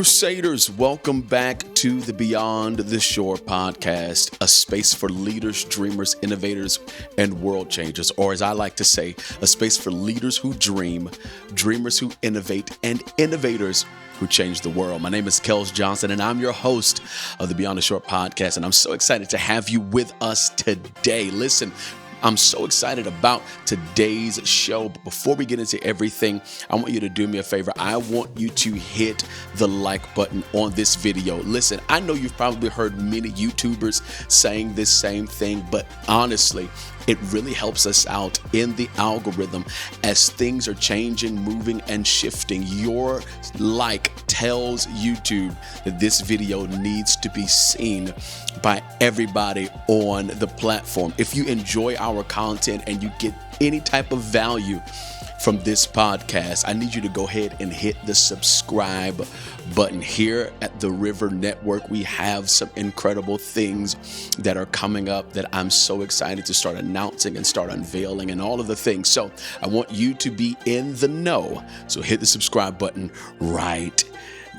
Crusaders, welcome back to the Beyond the Shore podcast, a space for leaders, dreamers, innovators, and world changers, or as I like to say, a space for leaders who dream, dreamers who innovate, and innovators who change the world. My name is Kels Johnson, and I'm your host of the Beyond the Shore podcast, and I'm so excited to have you with us today. Listen, I'm so excited about today's show. But before we get into everything, I want you to do me a favor. I want you to hit the like button on this video. Listen, I know you've probably heard many YouTubers saying this same thing, but honestly, it really helps us out in the algorithm as things are changing, moving, and shifting. Your like tells YouTube that this video needs to be seen by everybody on the platform. If you enjoy our content and you get any type of value from this podcast, I need you to go ahead and hit the subscribe button. Here at the River Network, we have some incredible things that are coming up that I'm so excited to start announcing and start unveiling and all of the things. So I want you to be in the know. So hit the subscribe button right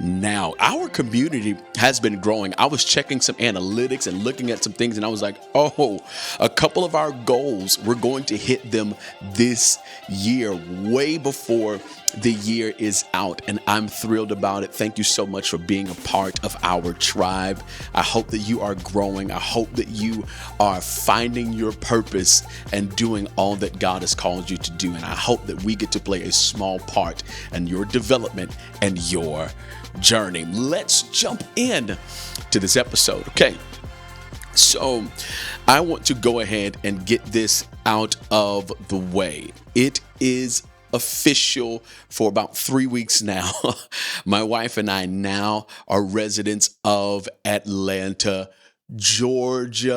now. Our community has been growing. I was checking some analytics and looking at some things, and I was like, oh, a couple of our goals, we're going to hit them this year, way before the year is out, and I'm thrilled about it. Thank you so much for being a part of our tribe. I hope that you are growing. I hope that you are finding your purpose and doing all that God has called you to do, and I hope that we get to play a small part in your development and your journey. Let's jump in to this episode. Okay. So I want to go ahead and get this out of the way. It is official for about 3 weeks now. My wife and I now are residents of Atlanta, Georgia.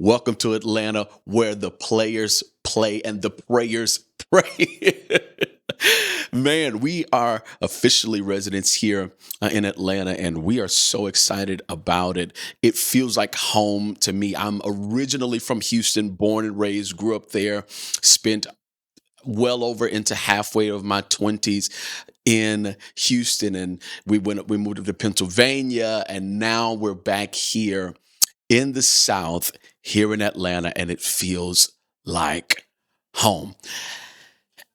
Welcome to Atlanta, where the players play and the prayers pray. Man, we are officially residents here in Atlanta, and we are so excited about it. It feels like home to me. I'm originally from Houston, born and raised, grew up there, spent well over into halfway of my 20s in Houston, and we moved up to Pennsylvania, and now we're back here in the South, here in Atlanta, and it feels like home.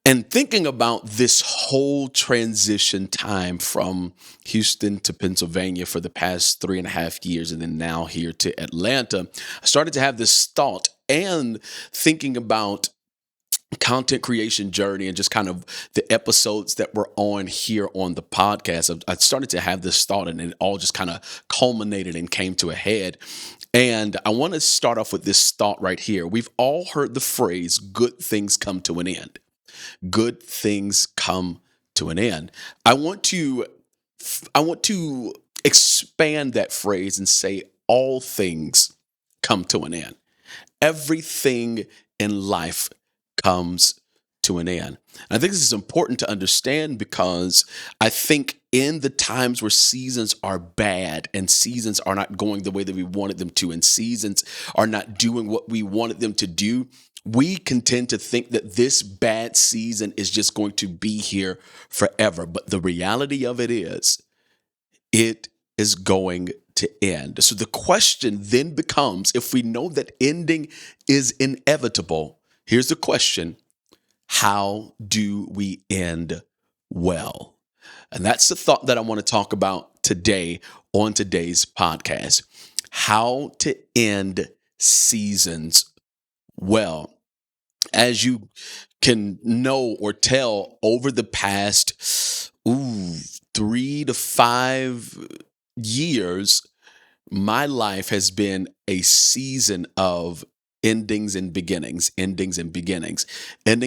And thinking about this whole transition time from Houston to Pennsylvania for the past 3.5 years, and then now here to Atlanta, I started to have this thought and thinking about content creation journey and just kind of the episodes that we're on here on the podcast. I started to have this thought, and it all just kind of culminated and came to a head. And I want to start off with this thought right here. We've all heard the phrase, good things come to an end. Good things come to an end. I want to expand that phrase and say all things come to an end. Everything in life comes to an end. And I think this is important to understand because I think in the times where seasons are bad and seasons are not going the way that we wanted them to, and seasons are not doing what we wanted them to do, we can tend to think that this bad season is just going to be here forever. But the reality of it is going to end. So the question then becomes, if we know that ending is inevitable, here's the question: how do we end well? And that's the thought that I want to talk about today on today's podcast. How to end seasons well. As you can know or tell, over the past 3 to 5 years, my life has been a season of endings and beginnings, ending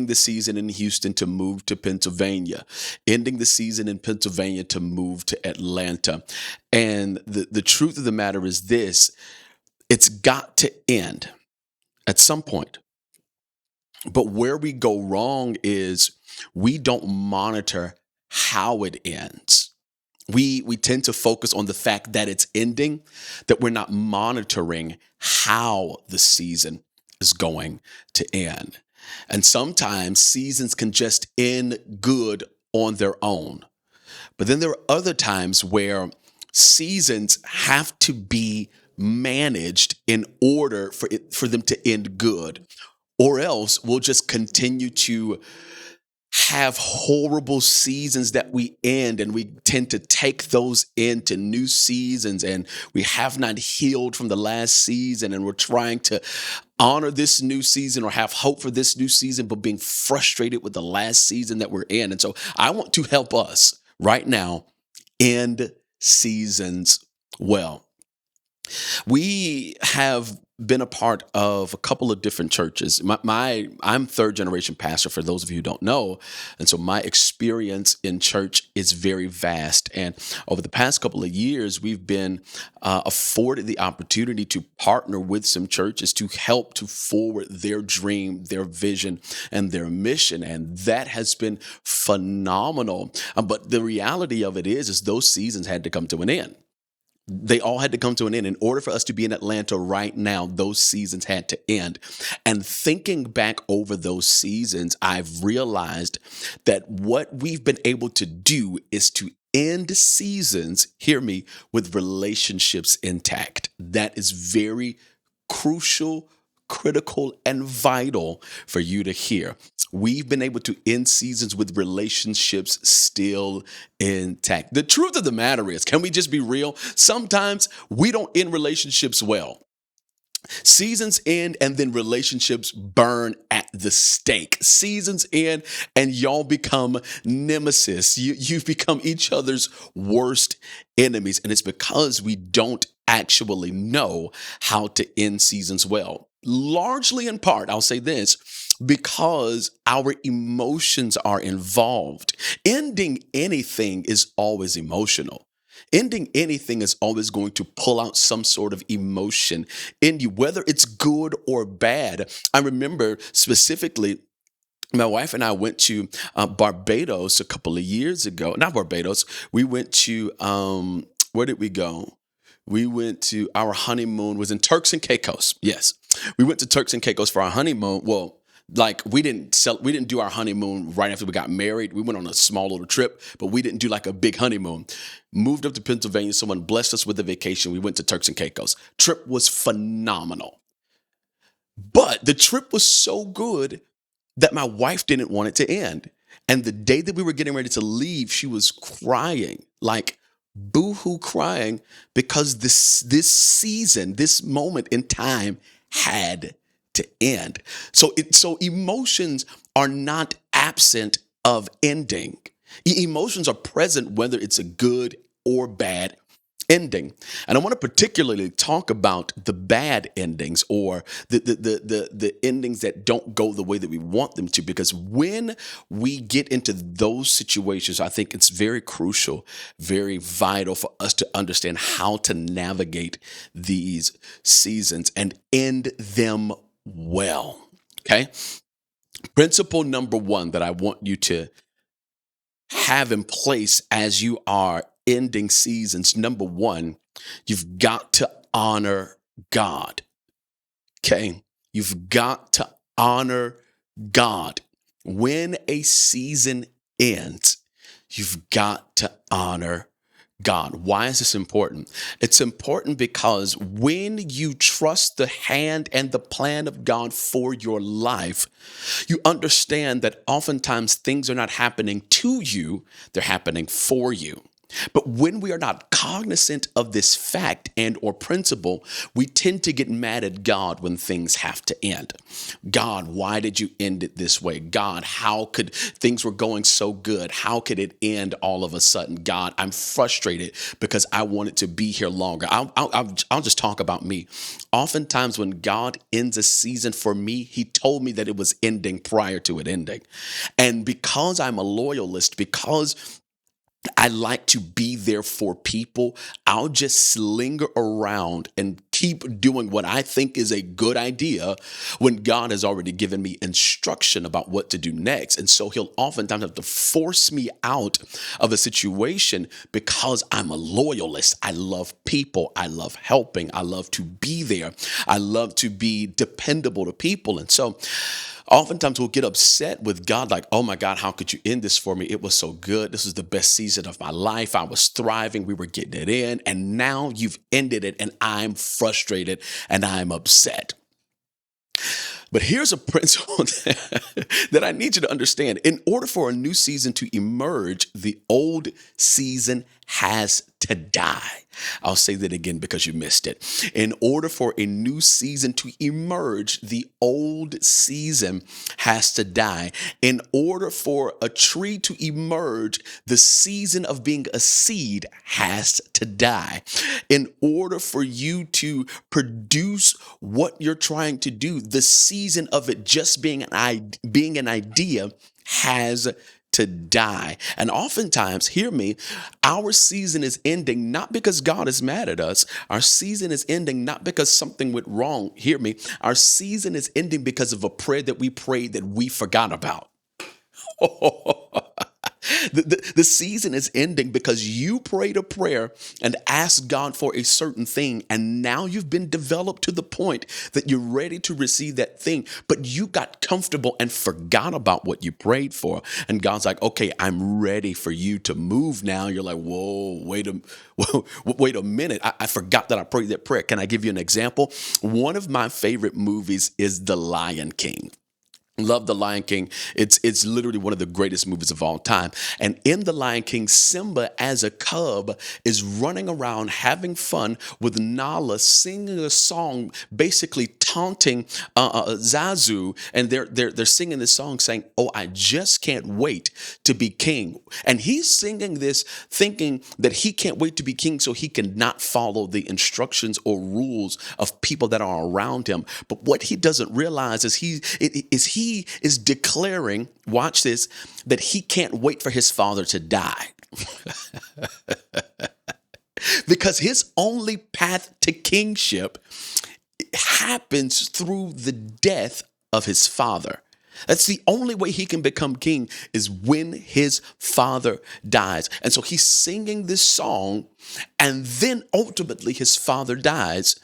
the season in Houston to move to Pennsylvania, ending the season in Pennsylvania to move to Atlanta. And the truth of the matter is this: it's got to end at some point. But where we go wrong is we don't monitor how it ends. We tend to focus on the fact that it's ending, that we're not monitoring how the season is going to end. And sometimes seasons can just end good on their own. But then there are other times where seasons have to be managed in order for them to end good, or else we'll just continue to have horrible seasons that we end, and we tend to take those into new seasons, and we have not healed from the last season, and we're trying to honor this new season or have hope for this new season, but being frustrated with the last season that we're in. And so I want to help us right now end seasons well. We have been a part of a couple of different churches. I'm third generation pastor, for those of you who don't know. And so my experience in church is very vast. And over the past couple of years, we've been afforded the opportunity to partner with some churches to help to forward their dream, their vision, and their mission. And that has been phenomenal. But the reality of it is those seasons had to come to an end. They all had to come to an end. In order for us to be in Atlanta right now, those seasons had to end. And thinking back over those seasons, I've realized that what we've been able to do is to end seasons, hear me, with relationships intact. That is very crucial, critical, and vital for you to hear. We've been able to end seasons with relationships still intact. The truth of the matter is, can we just be real? Sometimes we don't end relationships well. Seasons end and then relationships burn at the stake. Seasons end and y'all become nemesis. You've become each other's worst enemies. And it's because we don't actually know how to end seasons well. Largely in part, I'll say this, because our emotions are involved. Ending anything is always emotional. Ending anything is always going to pull out some sort of emotion in you, whether it's good or bad. I remember specifically, my wife and I went to Barbados a couple of years ago. Not Barbados. We went to, where did we go? We went to, our honeymoon was in Turks and Caicos. Yes. We went to Turks and Caicos for our honeymoon. Well, like we didn't do our honeymoon right after we got married. We went on a small little trip, but we didn't do like a big honeymoon. Moved up to Pennsylvania. Someone blessed us with a vacation. We went to Turks and Caicos. Trip was phenomenal. But the trip was so good that my wife didn't want it to end. And the day that we were getting ready to leave, she was crying, like boo-hoo crying, because this season, this moment in time had to end. So emotions are not absent of ending. Emotions are present whether it's a good or bad ending. And I want to particularly talk about the bad endings, or the endings that don't go the way that we want them to, because when we get into those situations, I think it's very crucial, very vital for us to understand how to navigate these seasons and end them well. Okay. Principle number one that I want you to have in place as you are ending seasons. Number one, you've got to honor God. Okay. You've got to honor God. When a season ends, you've got to honor God. Why is this important? It's important because when you trust the hand and the plan of God for your life, you understand that oftentimes things are not happening to you, they're happening for you. But when we are not cognizant of this fact and or principle, we tend to get mad at God when things have to end. God, why did you end it this way? God, how could things were going so good? How could it end all of a sudden? God, I'm frustrated because I wanted to be here longer. I'll just talk about me. Oftentimes when God ends a season for me, he told me that it was ending prior to it ending. And because I'm a loyalist, because I like to be there for people, I'll just linger around and keep doing what I think is a good idea when God has already given me instruction about what to do next. And so he'll oftentimes have to force me out of a situation because I'm a loyalist. I love people. I love helping. I love to be there. I love to be dependable to people. And so Oftentimes we'll get upset with God, like, oh my God, how could you end this for me? It was so good. This was the best season of my life. I was thriving. We were getting it in. And now you've ended it, and I'm frustrated and I'm upset. But here's a principle that I need you to understand. In order for a new season to emerge, the old season has to die. I'll say that again because you missed it. In order for a new season to emerge, the old season has to die. In order for a tree to emerge, the season of being a seed has to die. In order for you to produce what you're trying to do, the season of it just being an idea has to die. And oftentimes, hear me, our season is ending not because God is mad at us. Our season is ending not because something went wrong. Hear me. Our season is ending because of a prayer that we prayed that we forgot about. The season is ending because you prayed a prayer and asked God for a certain thing, and now you've been developed to the point that you're ready to receive that thing, but you got comfortable and forgot about what you prayed for. And God's like, okay, I'm ready for you to move now. You're like, whoa, wait a minute. I forgot that I prayed that prayer. Can I give you an example? One of my favorite movies is The Lion King. Love The Lion King. It's literally one of the greatest movies of all time. And in The Lion King, Simba as a cub is running around having fun with Nala, singing a song, basically taunting Zazu, and they're singing this song saying, "Oh, I just can't wait to be king." And he's singing this, thinking that he can't wait to be king, so he can not follow the instructions or rules of people that are around him. But what he doesn't realize is he is declaring, watch this, that he can't wait for his father to die. Because his only path to kingship happens through the death of his father. That's the only way he can become king, is when his father dies. And so he's singing this song, and then ultimately his father dies,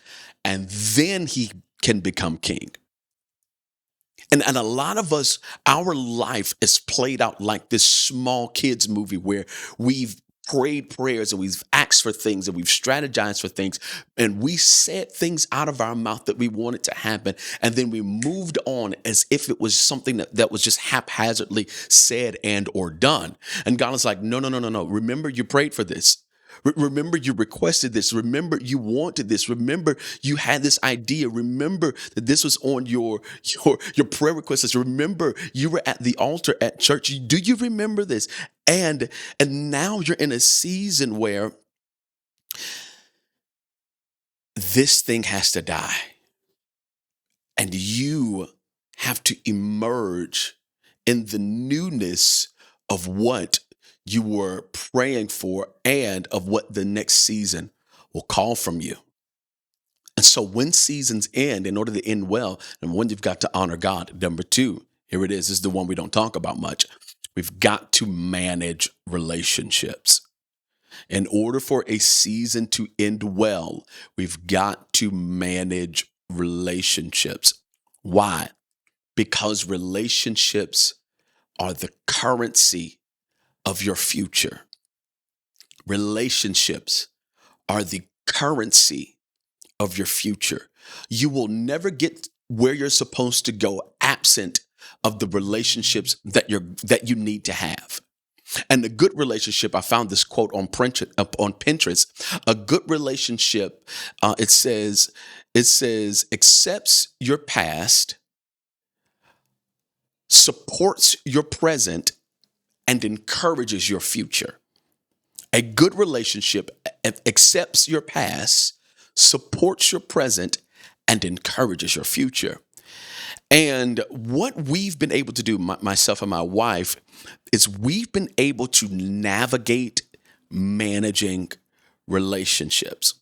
and then he can become king. And a lot of us, our life is played out like this small kids movie where we've prayed prayers and we've asked for things and we've strategized for things and we said things out of our mouth that we wanted to happen, and then we moved on as if it was something that was just haphazardly said and or done. And God is like, no. Remember, you prayed for this. Remember, you requested this. Remember, you wanted this. Remember, you had this idea. Remember that this was on your prayer request list. Remember, you were at the altar at church. Do you remember this? And now you're in a season where this thing has to die, and you have to emerge in the newness of what you were praying for and of what the next season will call from you. And so when seasons end, in order to end well, number one, you've got to honor God. Number two, here it is. This is the one we don't talk about much. We've got to manage relationships. In order for a season to end well, we've got to manage relationships. Why? Because relationships are the currency of your future. Relationships are the currency of your future. You will never get where you're supposed to go absent of the relationships that you need to have. And a good relationship, I found this quote on Pinterest. A good relationship, it says, accepts your past, supports your present, and encourages your future. A good relationship accepts your past, supports your present, and encourages your future. And what we've been able to do, myself and my wife, is we've been able to navigate managing relationships.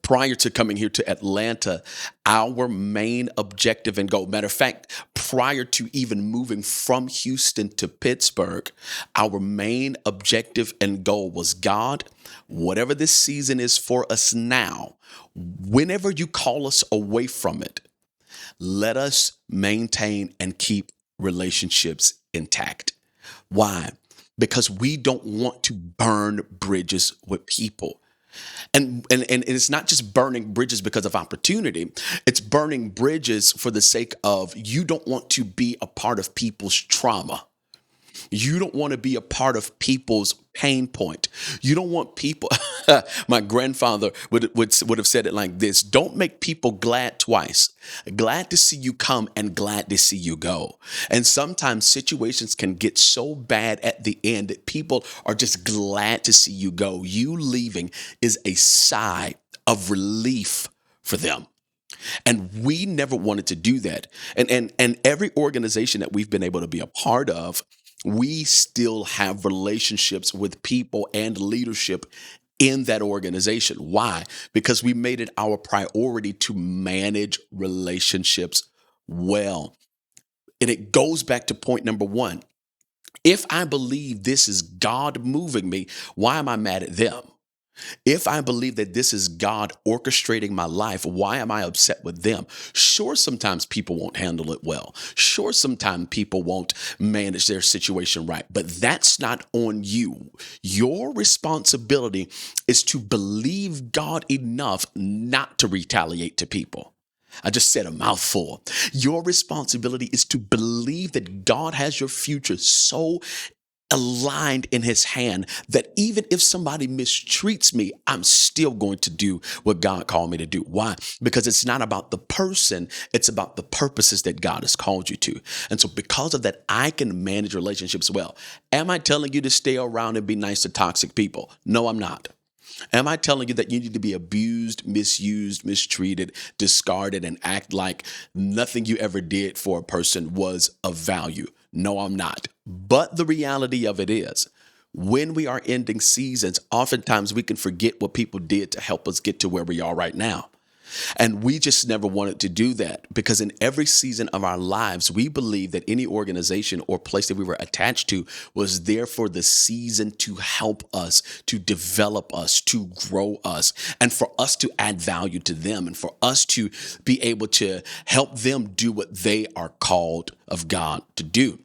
Prior to coming here to Atlanta, our main objective and goal, matter of fact, prior to even moving from Houston to Pittsburgh, our main objective and goal was, God, whatever this season is for us now, whenever you call us away from it, Let us maintain and keep relationships intact. Why? Because we don't want to burn bridges with people. And it's not just burning bridges because of opportunity. It's burning bridges for the sake of you don't want to be a part of people's trauma. You don't want to be a part of people's pain point. You don't want people. My grandfather would have said it like this: don't make people glad twice. Glad to see you come and glad to see you go. And sometimes situations can get so bad at the end that people are just glad to see you go. You leaving is a sigh of relief for them. And we never wanted to do that. And every organization that we've been able to be a part of, we still have relationships with people and leadership in that organization. Why? Because we made it our priority to manage relationships well. And it goes back to point number one. If I believe this is God moving me, why am I mad at them? If I believe that this is God orchestrating my life, why am I upset with them? Sure, sometimes people won't handle it well. Sure, sometimes people won't manage their situation right, but that's not on you. Your responsibility is to believe God enough not to retaliate to people. I just said a mouthful. Your responsibility is to believe that God has your future so aligned in his hand that even if somebody mistreats me, I'm still going to do what God called me to do. Why? Because it's not about the person, it's about the purposes that God has called you to. And so because of that, I can manage relationships well. Am I telling you to stay around and be nice to toxic people? No, I'm not. Am I telling you that you need to be abused, misused, mistreated, discarded, and act like nothing you ever did for a person was of value? No, I'm not. But the reality of it is, when we are ending seasons, oftentimes we can forget what people did to help us get to where we are right now. And we just never wanted to do that because in every season of our lives, we believe that any organization or place that we were attached to was there for the season to help us, to develop us, to grow us, and for us to add value to them and for us to be able to help them do what they are called of God to do.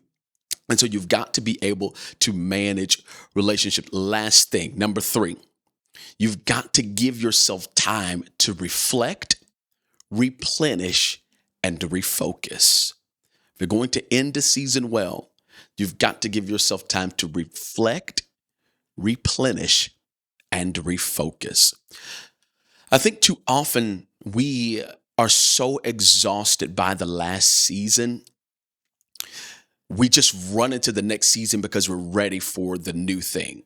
And so you've got to be able to manage relationships. Last thing, number 3. You've got to give yourself time to reflect, replenish, and to refocus. If you're going to end the season well, you've got to give yourself time to reflect, replenish, and refocus. I think too often we are so exhausted by the last season, we just run into the next season because we're ready for the new thing.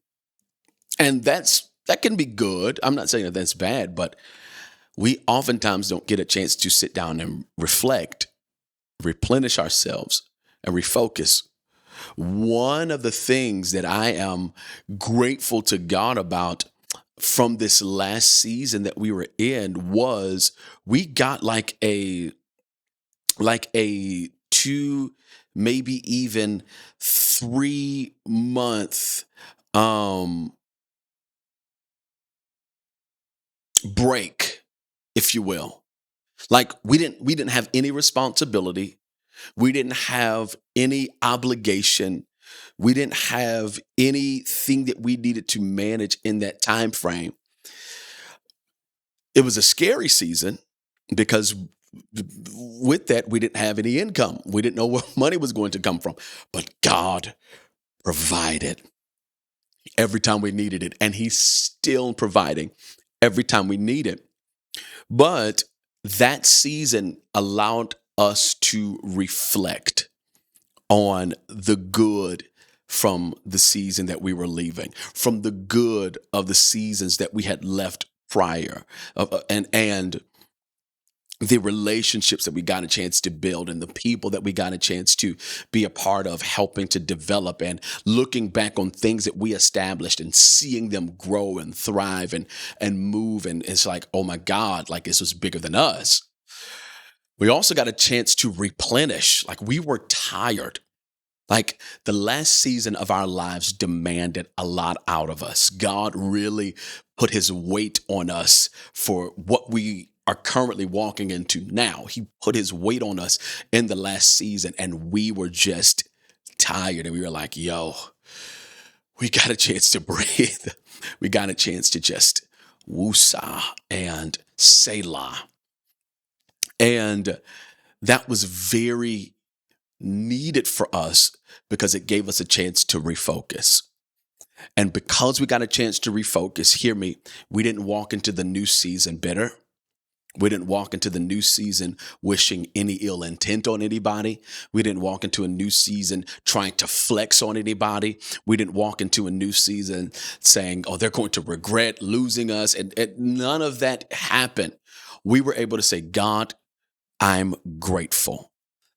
And that can be good. I'm not saying that that's bad, but we oftentimes don't get a chance to sit down and reflect, replenish ourselves, and refocus. One of the things that I am grateful to God about from this last season that we were in was we got like a 2, maybe even 3 month break, if you will. Like we didn't have any responsibility. We didn't have any obligation. We didn't have anything that we needed to manage in that time frame. It was a scary season because with that we didn't have any income. We didn't know where money was going to come from. But God provided every time we needed it, and he's still providing every time we need it. But that season allowed us to reflect on the good from the season that we were leaving, from the good of the seasons that we had left prior, and the relationships that we got a chance to build and the people that we got a chance to be a part of helping to develop and looking back on things that we established and seeing them grow and thrive and move. And it's like, oh my God, like this was bigger than us. We also got a chance to replenish. Like we were tired. Like the last season of our lives demanded a lot out of us. God really put his weight on us for what we are currently walking into now. He put his weight on us in the last season, and we were just tired. And we were like, yo, we got a chance to breathe. We got a chance to just woosah and selah. And that was very needed for us because it gave us a chance to refocus. And because we got a chance to refocus, hear me, we didn't walk into the new season bitter. We didn't walk into the new season wishing any ill intent on anybody. We didn't walk into a new season trying to flex on anybody. We didn't walk into a new season saying, oh, they're going to regret losing us. And none of that happened. We were able to say, God, I'm grateful.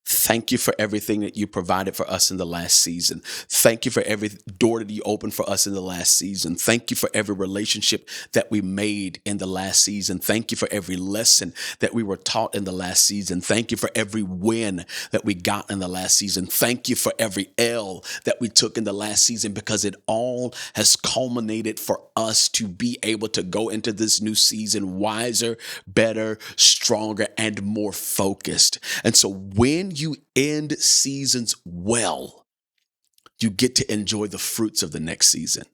Thank you for everything that you provided for us in the last season. Thank you for every door that you opened for us in the last season. Thank you for every relationship that we made in the last season. Thank you for every lesson that we were taught in the last season. Thank you for every win that we got in the last season. Thank you for every L that we took in the last season, because it all has culminated for us to be able to go into this new season wiser, better, stronger, and more focused. And so when you end seasons well, you get to enjoy the fruits of the next season.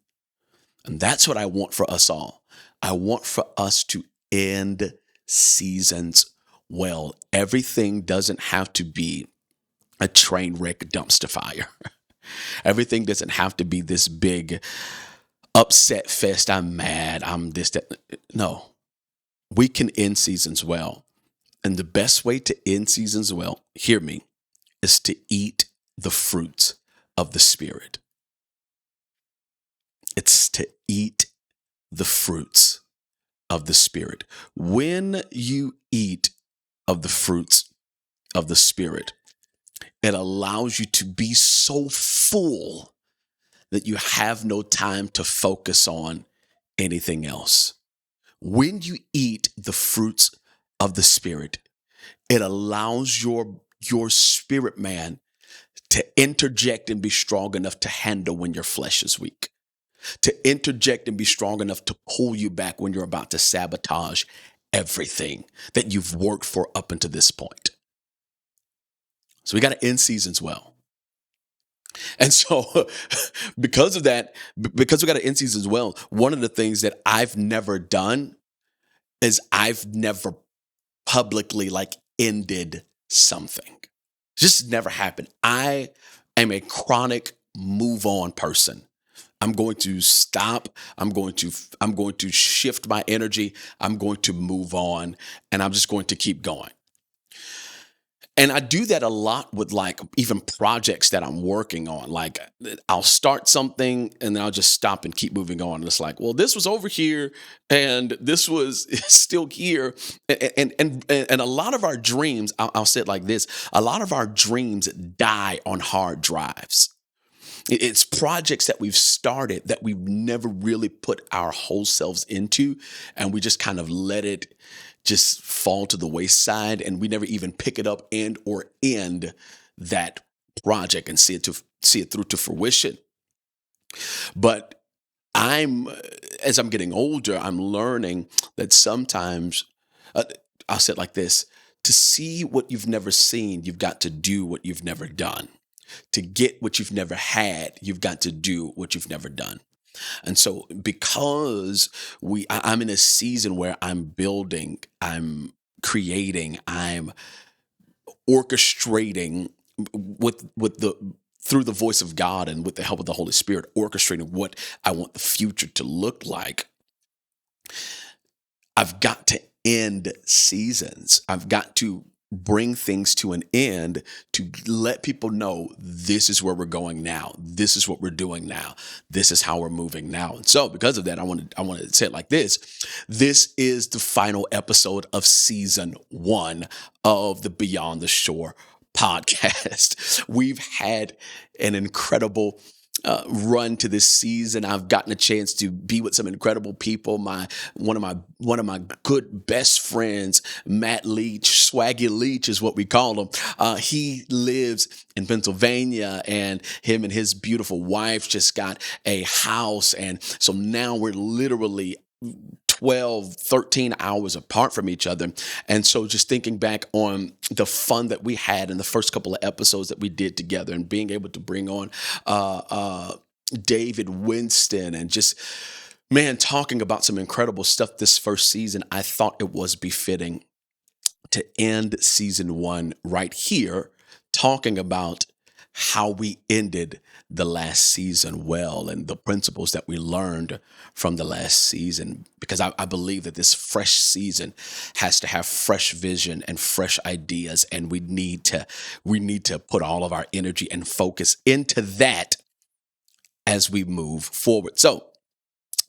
And that's what I want for us all. I want for us to end seasons well. Everything doesn't have to be a train wreck dumpster fire. Everything doesn't have to be this big upset fest. I'm mad. I'm this, that. No, we can end seasons well. And the best way to end seasons well, hear me, is to eat the fruits of the Spirit. It's to eat the fruits of the Spirit. When you eat of the fruits of the Spirit, it allows you to be so full that you have no time to focus on anything else. When you eat the fruits of the Spirit, it allows your spirit man to interject and be strong enough to handle when your flesh is weak, to interject and be strong enough to pull you back when you're about to sabotage everything that you've worked for up until this point. So we got to end seasons well. And so because of that, because we got to end seasons well, one of the things that I've never done is I've never publicly ended something. Just never happened. I am a chronic move on person. I'm going to stop. I'm going to shift my energy. I'm going to move on, and I'm just going to keep going. And I do that a lot with even projects that I'm working on. Like I'll start something and then I'll just stop and keep moving on. And it's like, well, this was over here and this was still here. And a lot of our dreams, I'll say it like this, a lot of our dreams die on hard drives. It's projects that we've started that we've never really put our whole selves into, and we just kind of let it just fall to the wayside, and we never even pick it up and or end that project and see it through to fruition. But as I'm getting older, I'm learning that sometimes, I'll say it like this: to see what you've never seen, you've got to do what you've never done. To get what you've never had, you've got to do what you've never done. And so because I'm in a season where I'm building, I'm creating, I'm orchestrating through the voice of God and with the help of the Holy Spirit, orchestrating what I want the future to look like. I've got to end seasons. I've got to bring things to an end to let people know this is where we're going now. This is what we're doing now. This is how we're moving now. And so because of that, I want to say it like this. This is the final episode of season 1 of the Beyond the Shore podcast. We've had an incredible run to this season. I've gotten a chance to be with some incredible people. One of my good best friends, Matt Leach, Swaggy Leach is what we call him. He lives in Pennsylvania, and him and his beautiful wife just got a house, and so now we're literally 12, 13 hours apart from each other. And so just thinking back on the fun that we had in the first couple of episodes that we did together, and being able to bring on David Winston, and just, man, talking about some incredible stuff this first season, I thought it was befitting to end season one right here, talking about how we ended the last season well, and the principles that we learned from the last season. Because I believe that this fresh season has to have fresh vision and fresh ideas, and we need to put all of our energy and focus into that as we move forward. So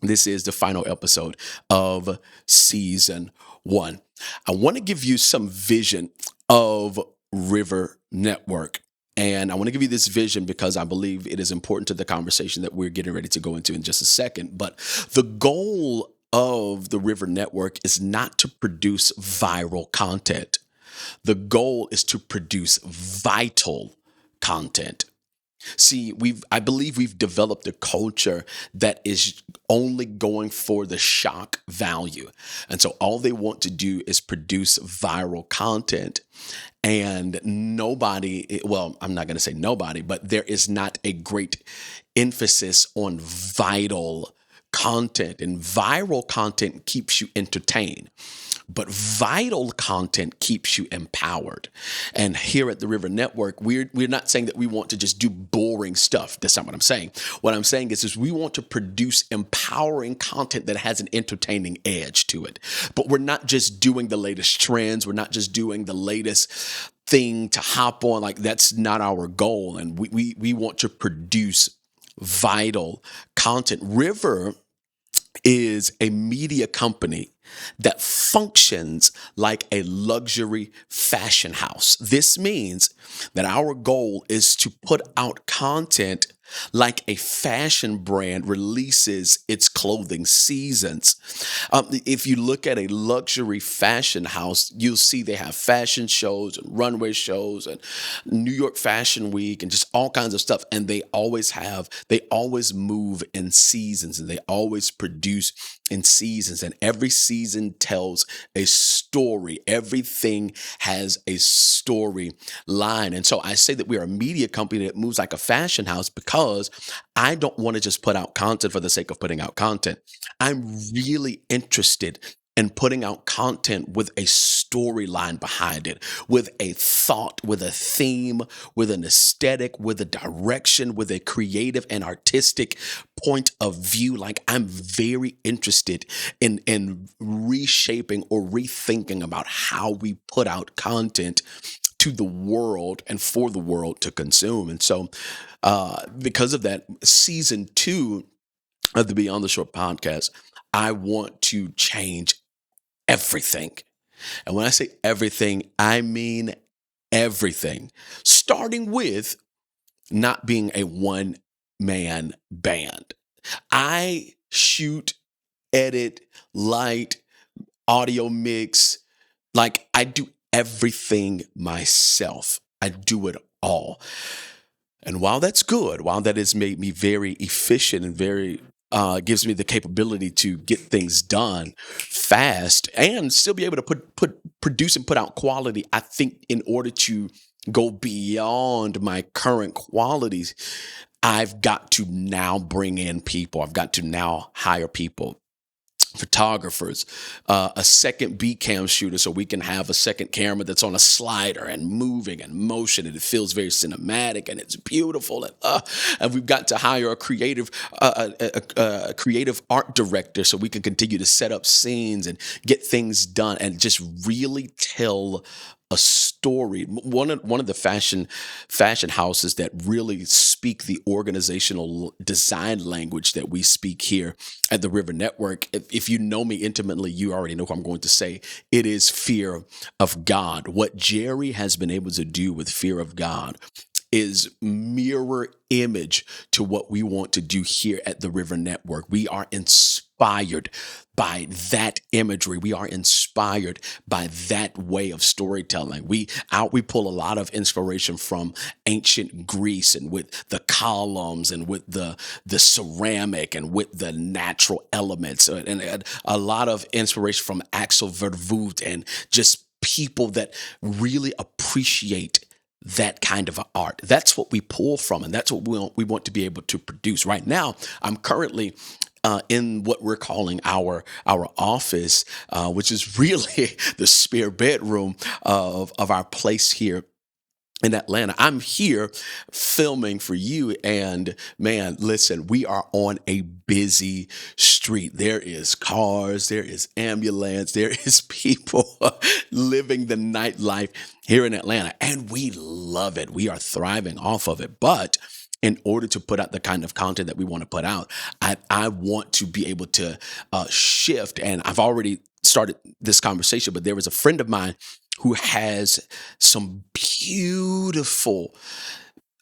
this is the final episode of season one. I want to give you some vision of River Network. And I want to give you this vision because I believe it is important to the conversation that we're getting ready to go into in just a second. But the goal of the River Network is not to produce viral content. The goal is to produce vital content. See, I believe we've developed a culture that is only going for the shock value. And so all they want to do is produce viral content. And nobody, well, I'm not going to say nobody, but there is not a great emphasis on vital content. And viral content keeps you entertained, but vital content keeps you empowered. And here at the River Network, we're not saying that we want to just do boring stuff. That's not what I'm saying. What I'm saying is we want to produce empowering content that has an entertaining edge to it. But we're not just doing the latest trends. We're not just doing the latest thing to hop on. Like, that's not our goal. And we want to produce vital content. River is a media company that functions like a luxury fashion house. This means that our goal is to put out content like a fashion brand releases its clothing seasons. If you look at a luxury fashion house, you'll see they have fashion shows and runway shows and New York Fashion Week and just all kinds of stuff. And they always move in seasons, and they always produce in seasons. And every season tells a story. Everything has a story line. And so I say that we are a media company that moves like a fashion house because I don't want to just put out content for the sake of putting out content. I'm really interested in putting out content with a storyline behind it, with a thought, with a theme, with an aesthetic, with a direction, with a creative and artistic point of view. Like, I'm very interested in reshaping or rethinking about how we put out content to the world and for the world to consume. And so because of that, season 2 of the Beyond the Shore podcast, I want to change everything. And when I say everything, I mean everything, starting with not being a one-man band. I shoot, edit, light, audio mix, like I do everything myself. I do it all. And while that's good, while that has made me very efficient and very gives me the capability to get things done fast and still be able to produce and put out quality, I think in order to go beyond my current qualities, I've got to now bring in people. I've got to now hire people, photographers, a second B cam shooter, so we can have a second camera that's on a slider and moving and motion, and it feels very cinematic and it's beautiful. And we've got to hire a creative art director so we can continue to set up scenes and get things done and just really tell a story. One of the fashion houses that really speak the organizational design language that we speak here at the River Network. If you know me intimately, you already know who I'm going to say. It is Fear of God. What Jerry has been able to do with Fear of God is mirror image to what we want to do here at the River Network. We are inspired inspired by that imagery. We are inspired by that way of storytelling. We pull a lot of inspiration from ancient Greece, and with the columns, and with the ceramic, and with the natural elements, and a lot of inspiration from Axel Vervoet, and just people that really appreciate that kind of art. That's what we pull from, and that's what we want to be able to produce. Right now, I'm currently in what we're calling our office, which is really the spare bedroom of our place here in Atlanta. I'm here filming for you, and man, listen, we are on a busy street. There is cars, there is ambulance, there is people living the nightlife here in Atlanta, and we love it. We are thriving off of it. But in order to put out the kind of content that we want to put out, I want to be able to shift. And I've already started this conversation, but there was a friend of mine who has some beautiful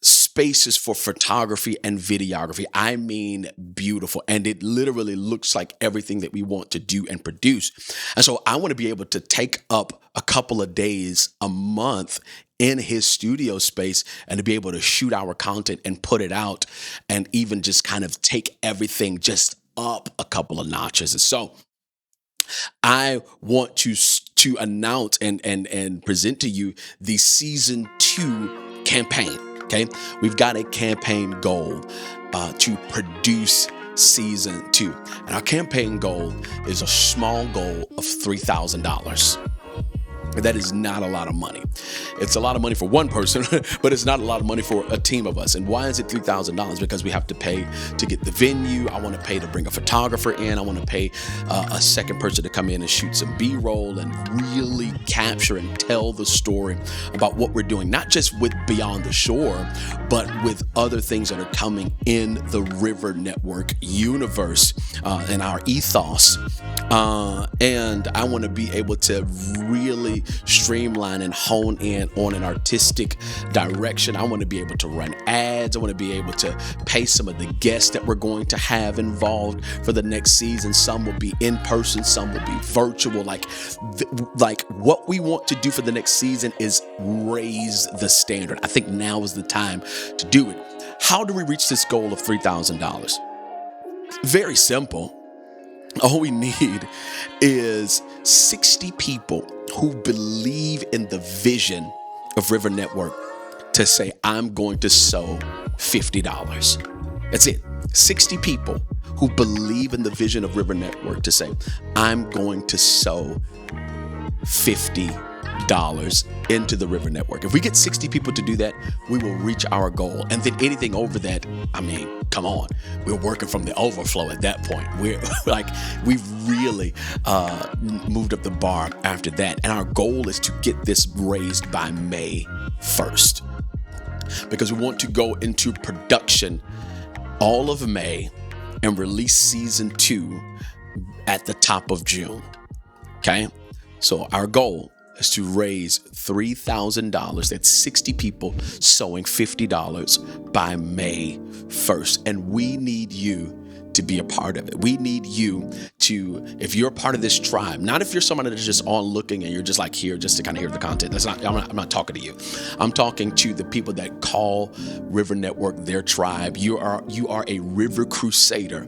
spaces for photography and videography. I mean, beautiful. And it literally looks like everything that we want to do and produce. And so I want to be able to take up a couple of days a month in his studio space, and to be able to shoot our content and put it out, and even just kind of take everything just up a couple of notches. And so I want to announce and present to you the season 2 campaign. Okay, we've got a campaign goal to produce season 2, and our campaign goal is a small goal of $3,000. That is not a lot of money. It's a lot of money for one person, but it's not a lot of money for a team of us. And why is it $3,000? Because we have to pay to get the venue. I want to pay to bring a photographer in. I want to pay a second person to come in and shoot some B-roll and really capture and tell the story about what we're doing, not just with Beyond the Shore, but with other things that are coming in the River Network universe and our ethos. And I want to be able to really streamline and hone in on an artistic direction. I want to be able to run ads. I want to be able to pay some of the guests that we're going to have involved for the next season. Some will be in person, some will be virtual. Like what we want to do for the next season is raise the standard. I think now is the time to do it. How do we reach this goal of $3,000? Very simple. All we need is 60 people who believe in the vision of River Network to say, I'm going to sow $50. That's it. 60 people who believe in the vision of River Network to say, I'm going to sow $50 into the River Network. If we get 60 people to do that, we will reach our goal. And then anything over that, I mean, come on, we're working from the overflow at that point. We're like, we've really moved up the bar after that. And our goal is to get this raised by May 1st, because we want to go into production all of May and release season 2 at the top of June. Okay. So our goal is to raise $3,000. That's 60 people sowing $50 by May 1st. And we need you to be a part of it. We need you to, if you're a part of this tribe, not if you're someone that is just on looking and you're just like here just to kind of hear the content. I'm not talking to you. I'm talking to the people that call River Network their tribe. You are a River Crusader.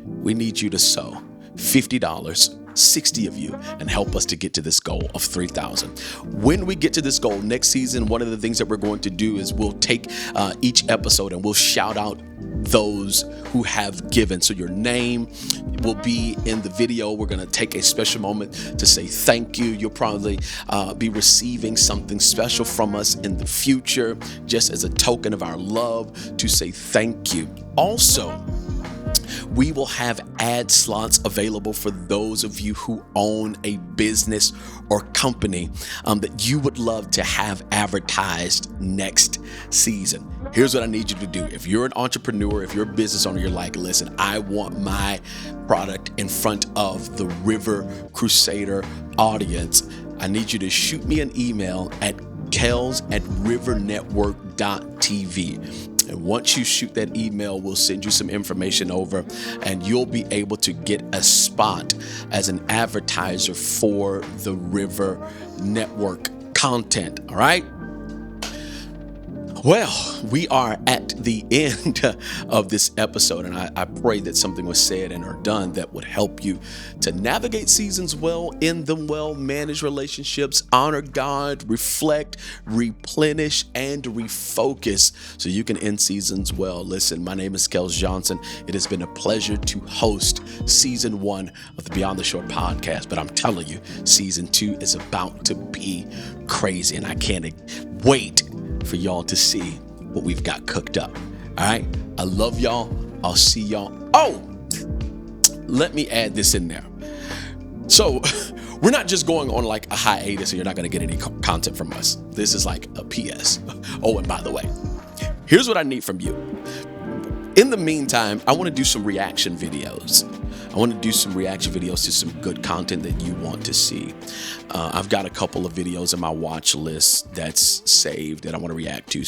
We need you to sow $50. 60 of you, and help us to get to this goal of 3,000. When we get to this goal next season, one of the things that we're going to do is we'll take each episode and we'll shout out those who have given. So your name will be in the video. We're going to take a special moment to say thank you. You'll probably be receiving something special from us in the future, just as a token of our love to say thank you. Also, we will have ad slots available for those of you who own a business or company that you would love to have advertised next season. Here's what I need you to do. If you're an entrepreneur, if you're a business owner, you're like, listen, I want my product in front of the River Crusader audience. I need you to shoot me an email at kells@rivernetwork.tv. And once you shoot that email, we'll send you some information over and you'll be able to get a spot as an advertiser for the River Network content. All right. Well, we are at the end of this episode, and I pray that something was said and or done that would help you to navigate seasons well, end them well, manage relationships, honor God, reflect, replenish, and refocus so you can end seasons well. Listen, my name is Kels Johnson. It has been a pleasure to host season 1 of the Beyond the Shore podcast, but I'm telling you, season 2 is about to be crazy, and I can't wait for y'all to see what we've got cooked up. All right. I love y'all. I'll see y'all. Oh, let me add this in there. So we're not just going on like a hiatus and you're not going to get any content from us. This is like a PS. Oh, and by the way, here's what I need from you. In the meantime, I want to do some reaction videos. I want to do some reaction videos to some good content that you want to see. I've got a couple of videos in my watch list that's saved that I want to react to.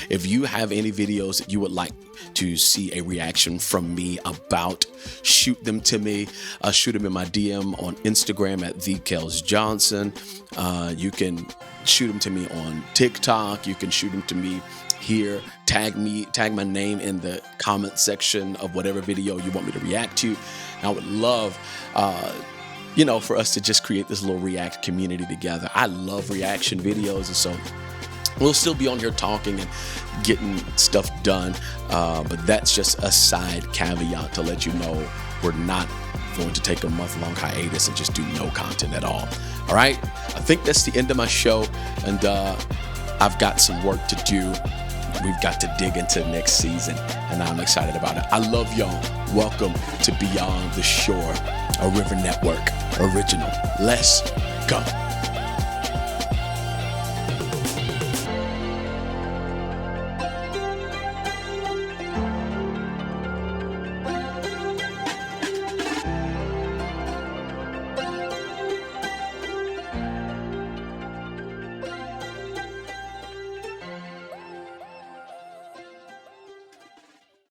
If you have any videos that you would like to see a reaction from me about, shoot them to me. Shoot them in my DM on Instagram at @TheKelsJohnson. You can shoot them to me on TikTok. You can shoot them to me here. Tag my name in the comment section of whatever video you want me to react to. And I would love, for us to just create this little react community together. I love reaction videos, and so we'll still be on here talking and getting stuff done. But that's just a side caveat to let you know we're not going to take a month-long hiatus and just do no content at all. All right. I think that's the end of my show, and I've got some work to do. We've got to dig into next season, and I'm excited about it. I love y'all. Welcome to Beyond the Shore, a River Network original. Let's go.